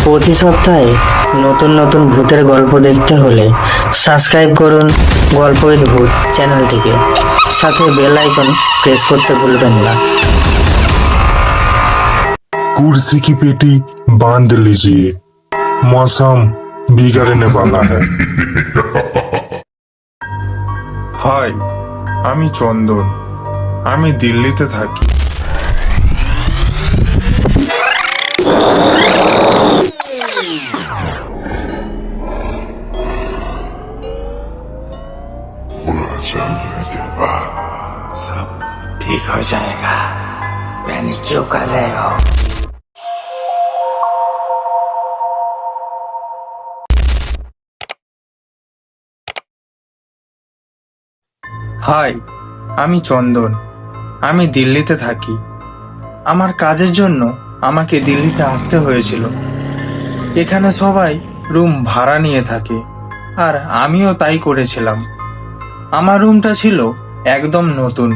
প্রতি সপ্তাহে নতুন নতুন ভূতের গল্প দেখতে হলে সাবস্ক্রাইব করুন গল্প উইথ ভূত চ্যানেলটিকে, সাথে বেল আইকন প্রেস করতে ভুলবেন না। कुर्सी की पेटी बांध लीजिए, मौसम बिगड़ने वाला है। হাই, আমি চন্দন। আমি দিল্লিতে থাকি। चलने के बाद सब ठीक हो जाएगा। पैनिक क्यों कर रहे हो? হাই, আমি চন্দন। আমি দিল্লিতে থাকি। আমার কাজের জন্য আমাকে দিল্লিতে আসতে হয়েছিল। এখানে সবাই রুম ভাড়া নিয়ে থাকে, আর আমিও তাই করেছিলাম। আমার রুমটা ছিল একদম নতুন,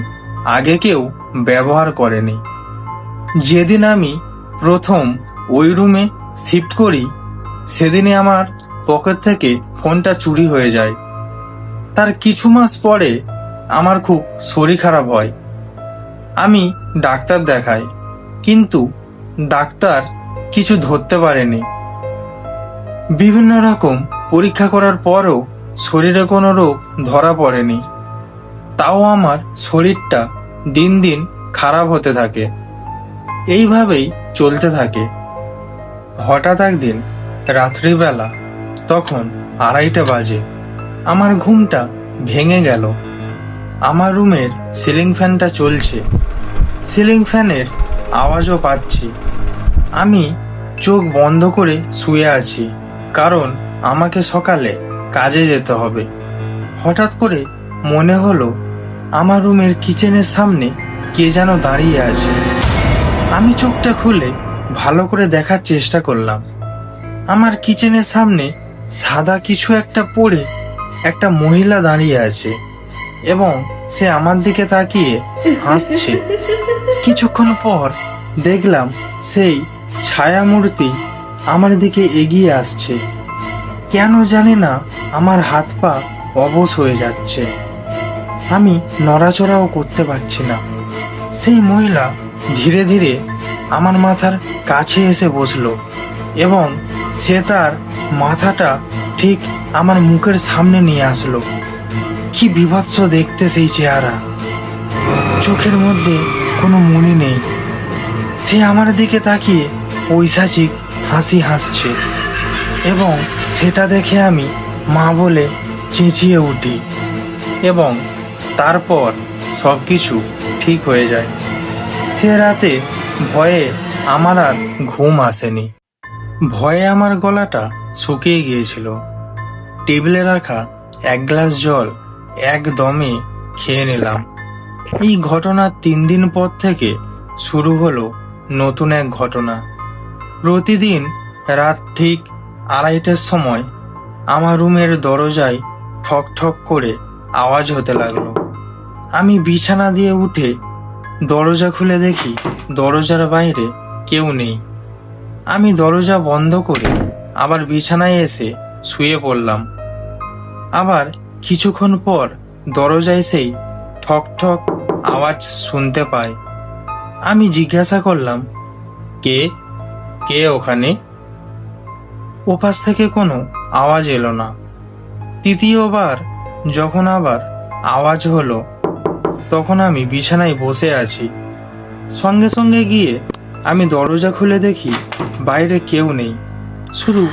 আগে কেউ ব্যবহার করেনি। যেদিন আমি প্রথম ওই রুমে শিফট করি, সেদিনে আমার পকেট থেকে ফোনটা চুরি হয়ে যায়। তার কিছু মাস পরে আমার খুব শরীর খারাপ হয়। আমি ডাক্তার দেখাই, কিন্তু ডাক্তার কিছু ধরতে পারেনি। বিভিন্ন রকম পরীক্ষা করার পরও শরীরে কোনো রোগ ধরা পড়েনি। তাও আমার শরীরটা দিন দিন খারাপ হতে থাকে। এইভাবেই চলতে থাকে। হঠাৎ একদিন রাত্রিবেলা, তখন 2:30 বাজে, আমার ঘুমটা ভেঙে গেল। আমার রুমের সিলিং ফ্যানটা চলছে, সিলিং ফ্যানের আওয়াজও পাচ্ছি। আমি চোখ বন্ধ করে শুয়ে আছি, কারণ আমাকে সকালে কাজে যেতে হবে। হঠাৎ করে মনে হলো আমার রুমের কিচেনের সামনে কে যেন দাঁড়িয়ে আছে। আমি চোখটা খুলে ভালো করে দেখার চেষ্টা করলাম। আমার কিচেনের সামনে সাদা কিছু একটা পরে একটা মহিলা দাঁড়িয়ে আছে, এবং সে আমার দিকে তাকিয়ে হাসছে। কিছুক্ষণ পর দেখলাম সেই ছায়ামূর্তি আমার দিকে এগিয়ে আসছে। কেন জানি না আমার হাত পা অবশ হয়ে যাচ্ছে, আমি নড়াচড়াও করতে পারছি না। সেই মহিলা ধীরে ধীরে আমার মাথার কাছে এসে বসলো, এবং সে তার মাথাটা ঠিক আমার মুখের সামনে নিয়ে আসলো। কি বিভৎস দেখতে সেই চেহারা, চোখের মধ্যে কোনো মনি নেই। সে আমার দিকে তাকিয়ে পৈশাচিক হাসি হাসছে, এবং সেটা দেখে আমি মা বলে চেঁচিয়ে উঠি, এবং তারপর সবকিছু ঠিক হয়ে যায়। সে রাতে ভয়ে আমার আর ঘুম আসেনি। ভয়ে আমার গলাটা শুকিয়ে গিয়েছিল। টেবিলে রাখা 1 গ্লাস জল একদমে খেয়ে নিলাম। এই ঘটনার 3 দিন পর থেকে শুরু হলো নতুন এক ঘটনা। প্রতিদিন রাত ঠিক 2:30টার সময় আমার রুমের দরজায় ঠক ঠক করে আওয়াজ হতে লাগলো। আমি বিছানা দিয়ে উঠে দরজা খুলে দেখি দরজার বাইরে কেউ নেই। আমি দরজা বন্ধ করে আবার বিছানায় এসে শুয়ে পড়লাম। আবার কিছুক্ষণ পর দরজায় সেই ঠক ঠক আওয়াজ শুনতে পাই। আমি জিজ্ঞাসা করলাম, কে কে ওখানে? ওপাশ থেকে কোনো আওয়াজ এলো না। তৃতীয়বার যখন আবার আওয়াজ হলো, তখন আমি বিছানায় বসে আছি। সঙ্গে সঙ্গে গিয়ে আমি দরজা খুলে দেখি বাইরে কেউ নেই, শুধু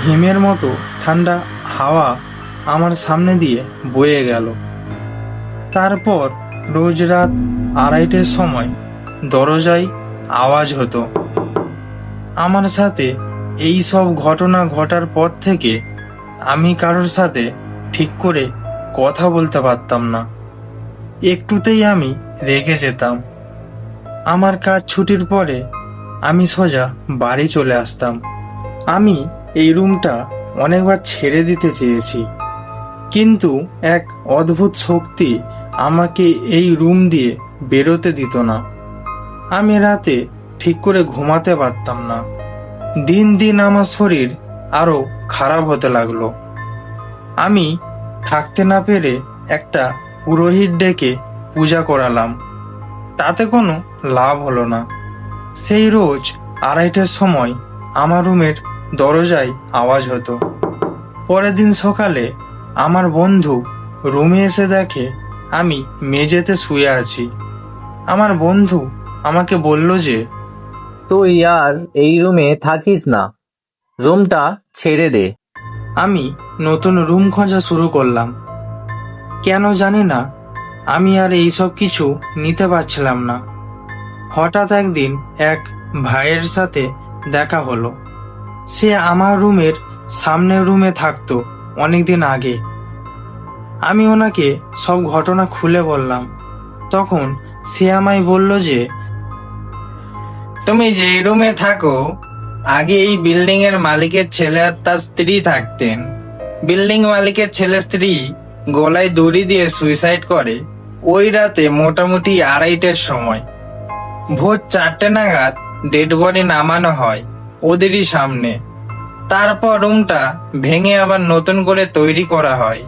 হিমের মতো ঠান্ডা হাওয়া আমার সামনে দিয়ে বয়ে গেল। তারপর রোজ রাত 2:30টার সময় দরজায় আওয়াজ হতো। আমার সাথে এই সব ঘটনা ঘটার পর থেকে আমি কারোর সাথে ঠিক করে কথা বলতে পারতাম না। একটুতেই আমি রেগে যেতাম। আমার কাজ ছুটির পরে আমি সোজা বাড়ি চলে আসতাম। আমি এই রুমটা অনেকবার ছেড়ে দিতে চেয়েছি, কিন্তু এক অদ্ভুত শক্তি আমাকে এই রুম দিয়ে বেরোতে দিত না। আমি রাতে ঠিক করে ঘুমাতে পারতাম না। দিন দিন আমার শরীর আরো খারাপ হতে লাগলো। আমি থাকতে না পেরে একটা পুরোহিত ডেকে পূজা করালাম, তাতে কোনো লাভ হলো না। সেই রোজ 2:30টার সময় আমার রুমের দরজায় আওয়াজ হতো। পরের দিন সকালে আমার বন্ধু রুমে এসে দেখে আমি মেঝেতে শুয়ে আছি। আমার বন্ধু আমাকে বলল যে, তুই আর এই রুমে থাকিস না, রুমটা ছেড়ে দে। আমি নতুন রুম খোঁজা শুরু করলাম। কেন জানি না, আমি আর এইসব কিছু নিতে পারছিলাম না। হঠাৎ একদিন এক ভাইয়ের সাথে দেখা হলো। সে আমার রুমের সামনের রুমে থাকতো অনেকদিন আগে। আমি ওনাকে সব ঘটনা খুলে বললাম। তখন সে আমায় বলল যে, তুমি যে রুমে থাকো, আগে এই বিল্ডিং এর মালিকের ছেলে আর তার স্ত্রী থাকতেন। বিল্ডিং মালিকের ছেলে স্ত্রী গলায় দড়ি দিয়ে সুইসাইড করে ওই রাতে মোটামুটি 2:30টার সময়। ভোর 4টে নাগাদ ডেড বডি নামানো হয় ওদেরই সামনে। তারপর রুমটা ভেঙে আবার নতুন করে তৈরি করা হয়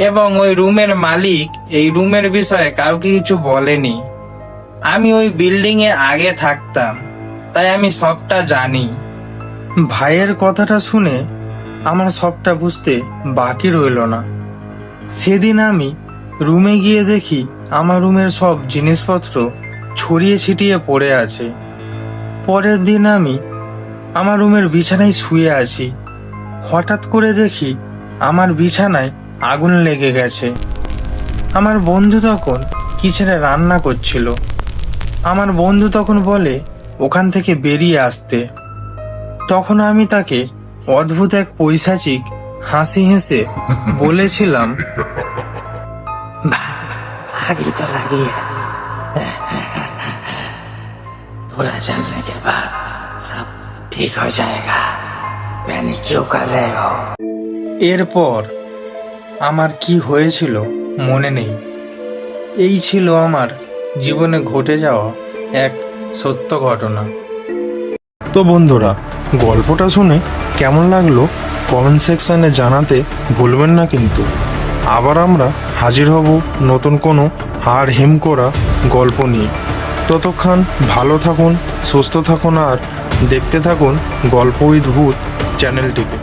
এবং ওই রুমের মালিক এই রুমের বিষয়ে কাউকে কিছু বলেনি। আমি ওই বিল্ডিং এ আগে থাকতাম, তাই আমি সবটা জানি। ভাইয়ের কথাটা শুনে আমার সবটা বুঝতে বাকি রইল না। সেদিন আমি রুমে গিয়ে দেখি আমার রুমের সব জিনিসপত্র ছড়িয়ে ছিটিয়ে পড়ে আছে। পরের দিন আমি আমার রুমের বিছানায় শুয়ে আছি। হঠাৎ করে দেখি আমার বিছানায় আগুন লেগে গেছে। আমার বন্ধু তখন কিচেনে রান্না করছিল। আমার বন্ধু তখন বলে ওখান থেকে বেরিয়ে আসতে। তখন আমি তাকে অদ্ভুত এক পৈশাচিক হাসি হেসে বলেছিলাম, बस आगे तो लगी है। पूरा चलने के बाद सब ठीक हो जाएगा। पैनिक क्यों कर रहे हो? এরপর আমার কি হয়েছিল মনে নেই। এই ছিল আমার জীবনে ঘটে যাওয়া এক সত্য ঘটনা। তো বন্ধুরা, গল্পটা শুনে কেমন লাগলো কমেন্ট সেকশনে জানাতে ভুলবেন না কিন্তু। আবার আমরা হাজির হব নতুন কোনো হাড় হিম করা গল্প নিয়ে। ততক্ষণ ভালো থাকুন, সুস্থ থাকুন আর দেখতে থাকুন গল্প উইথ ভূত চ্যানেলটিকে।